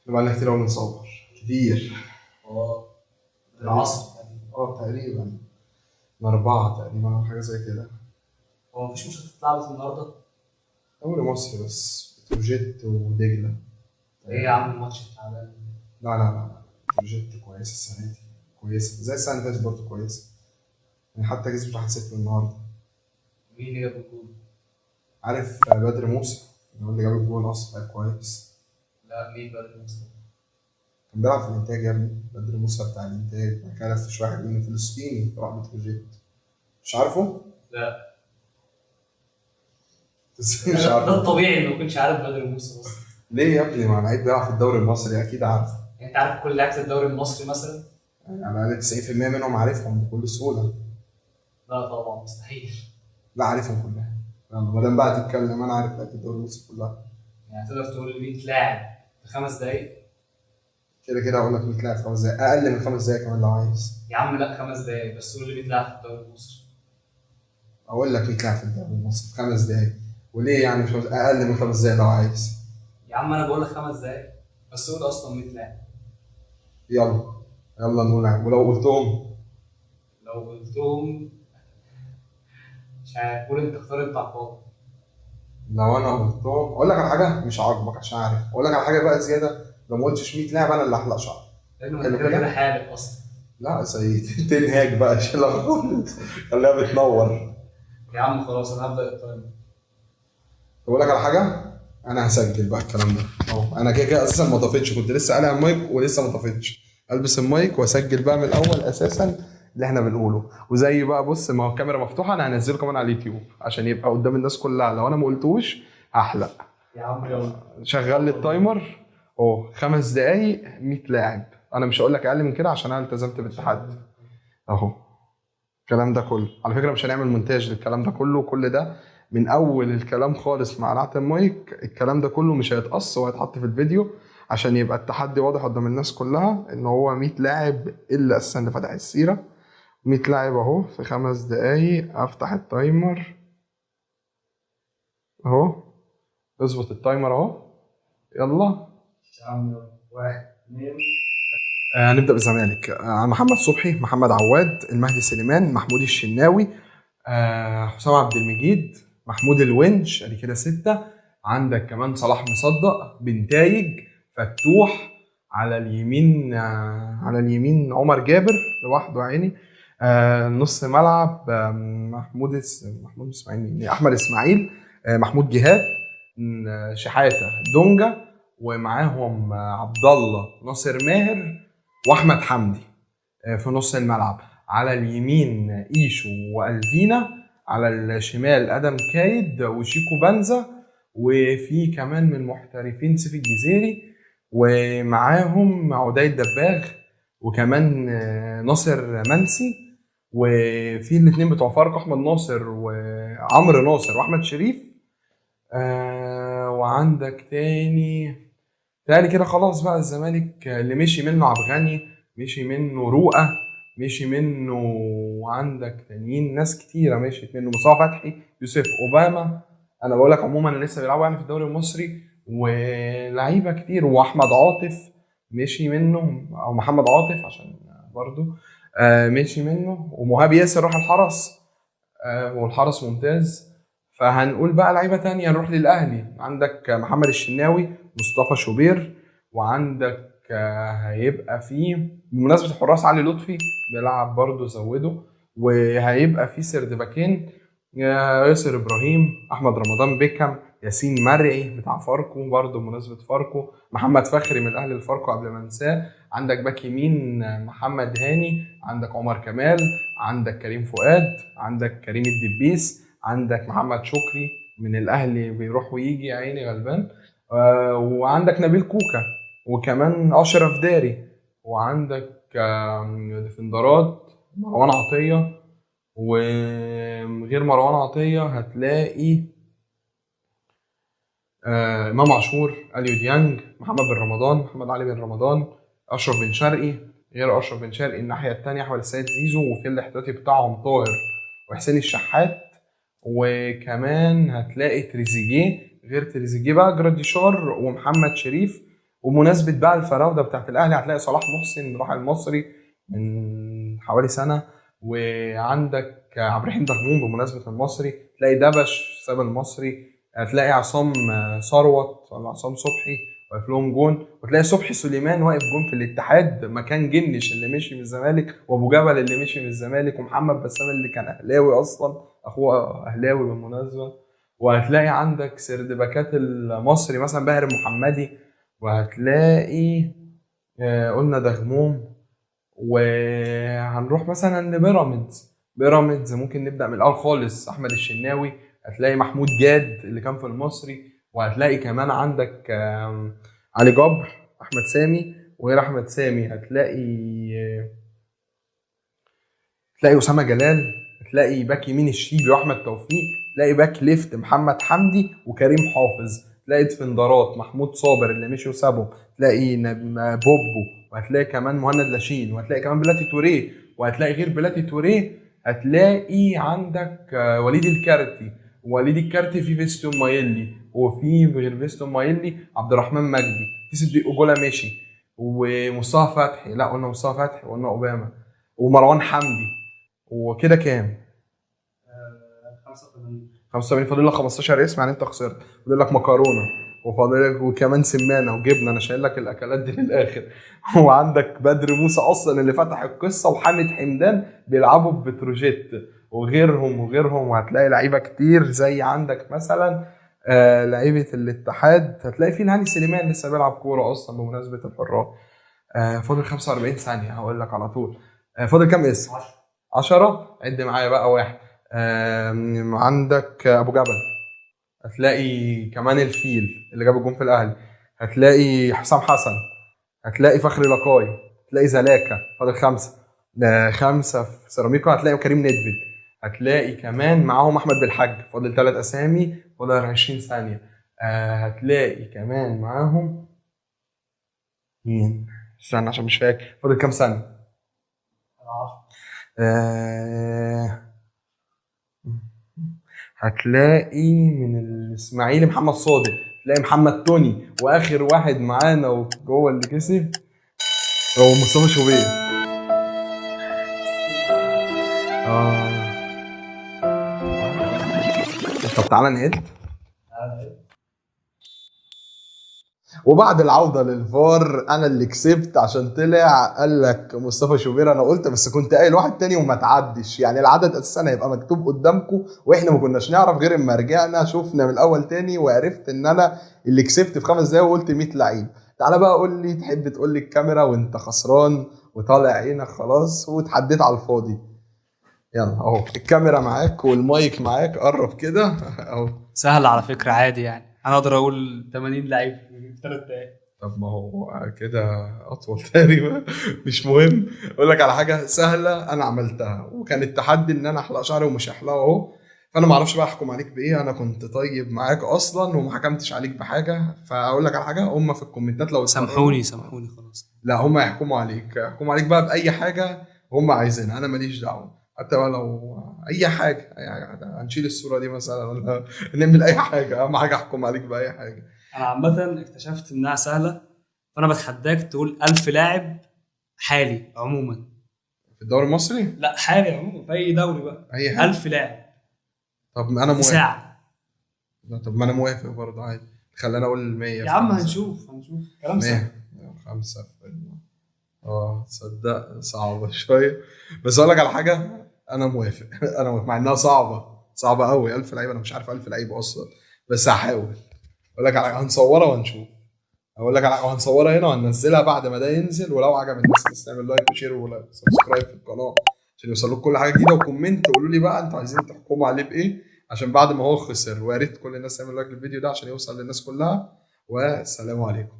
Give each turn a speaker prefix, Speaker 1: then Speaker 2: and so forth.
Speaker 1: بقالنا كتير أوي بنصور كتير.
Speaker 2: اه العصر تقريبا.
Speaker 1: تقريبا من 4 تقريبا أو حاجة زي كده.
Speaker 2: هو مفيش ماتشات بتتلعب النهارده؟
Speaker 1: دوري مصري بس، بتروجيت ودجلة.
Speaker 2: ايه يا عم الماتش التعبان؟
Speaker 1: لا بتروجيت كويسة السنة دي، كويسة زي السنة اللي فاتت برضه كويسة يعني، حتى كسبت 1-0 النهاردة.
Speaker 2: مين اللي جاب الجول؟
Speaker 1: عارف بدر موسى هو اللي جاب الجول أصلا، لعيب كويس.
Speaker 2: لا مين بقى المصري؟
Speaker 1: كان بيلعب في الإنتاج يا ابني، بدر موسى بتاع الإنتاج، بعد كده لفش واحد منه فلسطيني راح بتروجيت. مش عارفه؟
Speaker 2: لا
Speaker 1: ازاي مش
Speaker 2: ده
Speaker 1: عارفه؟
Speaker 2: الطبيعي ما كنتش عارف بدر موسى اصلا.
Speaker 1: ليه يا ابني؟ ما لعيب بيلعب في الدوري المصري أكيد عارفه.
Speaker 2: يعني انت عارف كل لعيبه الدوري المصري مثلا؟
Speaker 1: يعني أنا 90% منهم عارفهم بكل سهولة.
Speaker 2: لا طبعا مستحيل.
Speaker 1: لا عارفهم كلها. يلا ما دام بقى تتكلم، أنا عارف لعيبة الدوري المصري كلها.
Speaker 2: يعني تقدر تقول لي 100 لاعب في 5 دقايق؟
Speaker 1: كده كده هقول لك 100 لاعب في 5 دقايق، أقل من 5 دقايق كمان لو عايز.
Speaker 2: يا عم لا 5 دقايق بس، قول لي 100 لاعب في الدوري المصري.
Speaker 1: أقول لك 100 لاعب في الدوري المصري في 5 دقايق. وليه يعني مش أقل من 5 دقايق لو عايز؟
Speaker 2: يا عم انا بقول لك 5 دقايق بس، قول اصلا 100 لاعب.
Speaker 1: يلا يلا نقول يعني. ولو قلتهم
Speaker 2: لو قلتهم مش عارف، قول انت، اختار انت عقاب.
Speaker 1: لو انا قلتهم اقول لك على حاجه مش عاجبك عشان عارف، اقول لك على حاجه بقى زياده. لو ما قلتش 100 لاعب انا اللي هحلق شعري.
Speaker 2: لانه انت
Speaker 1: حلو
Speaker 2: كده كده
Speaker 1: كده.
Speaker 2: حالق اصلا.
Speaker 1: لا زي تنهاج بقى عشان لو خليها بتنور.
Speaker 2: يا عم خلاص انا هبدا التايمر.
Speaker 1: اقول لك على حاجه، انا هسجل بقى الكلام ده اهو. انا كده كده اساسا ما طفيتش، كنت لسه قالع المايك ولسه ما طفيتش. البس المايك واسجل بقى من الاول اساسا اللي احنا بنقوله. وزي بقى بص، ما هو الكاميرا مفتوحه، انا هنزله كمان على اليوتيوب عشان يبقى قدام الناس كلها. لو انا ما قلتوش هحلق.
Speaker 2: يا عم يلا.
Speaker 1: شغل لي التايمر اهو. 5 دقايق 100 لاعب. انا مش هقول لك اقل من كده عشان انا التزمت بالتحدي اهو. الكلام ده كله على فكره مش هنعمل مونتاج للكلام ده كله، كل ده من اول الكلام خالص مع قلعه المايك. الكلام ده كله مش هيتقص وهيتحط في الفيديو عشان يبقى التحدي واضح قدام الناس كلها ان هو 100 لاعب الا اساسا اللي فتح السيره. 100 لاعب اهو في 5 دقايق. افتح التايمر اهو. اظبط التايمر اهو. يلا.
Speaker 2: يا عم يلا، 1 2.
Speaker 1: هنبدأ بالزمالك. محمد صبحي، محمد عواد، المهدي سليمان، محمود الشناوي، حسام عبد المجيد، محمود الونش. ادي كده 6. عندك كمان صلاح مصدق، بنتايج، فتوح. على اليمين على اليمين عمر جابر لوحده عيني. نص ملعب محمود اسماعيل مين؟ احمد اسماعيل، محمود جهاد، شحاته، دونجا. ومعاهم عبد الله، ناصر ماهر، واحمد حمدي في نص الملعب. على اليمين ايشو والفينا. على الشمال ادم كايد وشيكو بنزا. وفي كمان من المحترفين سيف الجزيري. ومعاهم عدي الدباغ. وكمان ناصر منسي. وفي الاثنين بتوع فاركو، احمد ناصر وعمرو ناصر واحمد شريف. وعندك تاني كده خلاص بقى. الزمالك اللي مشي منه عبد الغني، مشي منه رؤى، مشي منه. عندك تانيين ناس كتيره مشيت منه، مصطفى فتحي، يوسف اوباما. انا بقول لك عموما اللي لسه بيلعبوا يعني في الدوري المصري ولعيبه كتير. واحمد عاطف مشي منه، او محمد عاطف عشان برضو مشي منه. ومهاب ياسر راح الحرس والحرس ممتاز. فهنقول بقى لعيبه تانية. نروح للاهلي. عندك محمد الشناوي، مصطفى شوبير. وعندك هيبقى فيه بمناسبه الحراس علي لطفي بيلعب برضه زوده. وهيبقى فيه سردباكين، ياسر ابراهيم، احمد رمضان بيكم، ياسين مرعي بتاع فاركو برضه بمناسبه فاركو، محمد فخري من الاهلي الفاركو قبل ما انساه. عندك باك يمين محمد هاني. عندك عمر كمال. عندك كريم فؤاد. عندك كريم الدبيس. عندك محمد شكري من الاهلي بيروح ويجي يا عيني غلبان. وعندك نبيل كوكا. وكمان اشرف داري. وعندك ديفندرات مروان عطيه. وغير مروان عطيه هتلاقي امام عاشور، اليو ديانج، محمد بن رمضان، محمد علي بن رمضان، اشرف بن شرقي. غير اشرف بن شرقي الناحيه الثانيه احمد السيد زيزو. وفي الاحتياطي بتاعهم طاهر وحسين الشحات. وكمان هتلاقي تريزيجيه. غير تريزيجيه بقى جراديشار ومحمد شريف وبمناسبه بقى الفراوده بتاعت الاهلي هتلاقي صلاح محسن راح المصري من حوالي سنه، وعندك عبد الرحيم دغمون بمناسبه المصري، تلاقي دبش ساب المصري، هتلاقي عصام ثروت ولا عصام صبحي واقف لهم جون، وتلاقي صبحي سليمان واقف جون في الاتحاد مكان جنش اللي مشي من الزمالك، وابو جبل اللي مشي من الزمالك، ومحمد بسام اللي كان اهلاوي اصلا، اخوه اهلاوي بالمناسبه. وهتلاقي عندك سردباكات المصري مثلا باهر محمدي، وهتلاقي قلنا دغموم. وهنروح مثلا لبيراميدز، بيراميدز ممكن نبدا من الاول خالص، احمد الشناوي، هتلاقي محمود جاد اللي كان في المصري، وهتلاقي كمان عندك علي جبر، احمد سامي، وغير احمد سامي هتلاقي اسامه جلال، هتلاقي باك يمين الشيبي واحمد توفيق، تلاقي باك ليفت محمد حمدي وكريم حافظ، تلاقي دفندرات محمود صابر اللي مشي وسابهم، تلاقي بوبو، وهتلاقي كمان مهند لاشين، وهتلاقي كمان بلاتي توريه، وهتلاقي غير بلاتي توريه هتلاقي عندك وليد الكارتي، وليد الكارتي في فيستون مايلي، وفي غير فيستون مايلي عبد الرحمن مجدي، في صديق اوجولا مشي، ومصطفى فتحي، لا قلنا مصطفى فتحي وقلنا اوباما، ومروان حمدي. وكده كام؟
Speaker 2: 85.
Speaker 1: 85. فاضل لك 15 اسم، يعني انت خسرت. فاضل لك مكرونه، وفاضل لك وكمان سمانه وجبنه، انا شايل لك الاكلات دي للاخر. وعندك بدر موسى اصلا اللي فتح القصه، وحامد حمدان بيلعبوا في بتروجيت، وغيرهم وهتلاقي لعيبه كتير، زي عندك مثلا لعيبه الاتحاد، هتلاقي فيه الهاني سليمان لسه بيلعب كوره اصلا بمناسبه الحراس. فاضل 45 ثانيه هقول لك على طول. فاضل كام اسم؟ 10. عد معايا بقى. واحد، عندك ابو جبل، هتلاقي كمان الفيل اللي جاب الجون في الاهلي، هتلاقي حسام حسن، هتلاقي فخري لقاي، هتلاقي زلاكا. فاضل 5. 5 في سيراميكا، هتلاقي كريم ندفد، هتلاقي كمان معاهم احمد بالحاج. فاضل 3 اسامي، فاضل 20 ثانيه. هتلاقي كمان معاهم مين؟ استنى عشان مش فاكر. فاضل كام ثانيه؟ هتلاقي من الاسماعيلي محمد صادق، هتلاقي محمد توني، واخر واحد معانا وجوه اللي كسب هو مصطفى شوبير. طب تعالى نعد. وبعد العودة للفار انا اللي كسبت، عشان طلع قال لك مصطفى شوبير، انا قلت بس كنت قايل واحد تاني وما تعدش، يعني العدد اساسا هيبقى مكتوب قدامكم، واحنا ما كناش نعرف غير اما رجعنا شوفنا من الاول تاني، وعرفت ان انا اللي كسبت في 5 دقايق وقلت 100 لعيب. تعالى بقى قول لي، تحب تقول لي الكاميرا وانت خسران وطالع عينك خلاص واتحديت على الفاضي؟ يلا اهو الكاميرا معاك والمايك معاك، قرب كده اهو.
Speaker 2: سهل على فكره، عادي يعني، انا اقدر اقول 80 لعيب في 3 دقايق.
Speaker 1: طب ما هو كده اطول تقريبا. مش مهم. اقول لك على حاجه سهله انا عملتها، وكان التحدي ان انا احلق شعري ومش هحلقه اهو، فانا ما اعرفش بقى احكم عليك بايه، انا كنت طيب معاك اصلا وما حكمتش عليك بحاجه. فاقول لك على حاجه، هم في الكومنتات لو
Speaker 2: سامحوني خلاص.
Speaker 1: لا هم يحكموا عليك بقى باي حاجه هم عايزينها، انا ماليش دعوه، حتى لو اي حاجه، يعني هنشيل الصوره دي مثلا ولا نعمل اي حاجه، اهم حاجه احكم عليك باي حاجه.
Speaker 2: انا عامه اكتشفت انها سهله، فانا بتحداك تقول 1000 لاعب حالي عموما.
Speaker 1: في الدوري المصري؟
Speaker 2: لا حالي عموما في اي دوري بقى،
Speaker 1: اي حاجه.
Speaker 2: 1000 لاعب.
Speaker 1: طب انا
Speaker 2: في
Speaker 1: موافق.
Speaker 2: ساعه.
Speaker 1: طب ما انا موافق برضه عادي، خلينا اقول 100.
Speaker 2: يا عم هنشوف كلام سهل.
Speaker 1: 5. تصدق صعبه شويه، بس اقول لك على حاجه، انا موافق. انا موافق مع انها صعبه قوي. 1000 لعيب، انا مش عارف 1000 لعيب اصلا، بس هحاول. اقول لك على، هنصورها وهنشوف. اقول لك على، هنصورها هنا وهننزلها بعد ما ده ينزل، ولو عجب الناس بس تعمل لايك وشير وسبسكرايب في القناه عشان يوصل لكم كل حاجه جديده، وكومنت قولوا لي بقى انتوا عايزين تحكموا عليه بايه، عشان بعد ما هو خسر. ويا ريت كل الناس تعمل لايك للفيديو ده عشان يوصل للناس كلها. والسلام عليكم.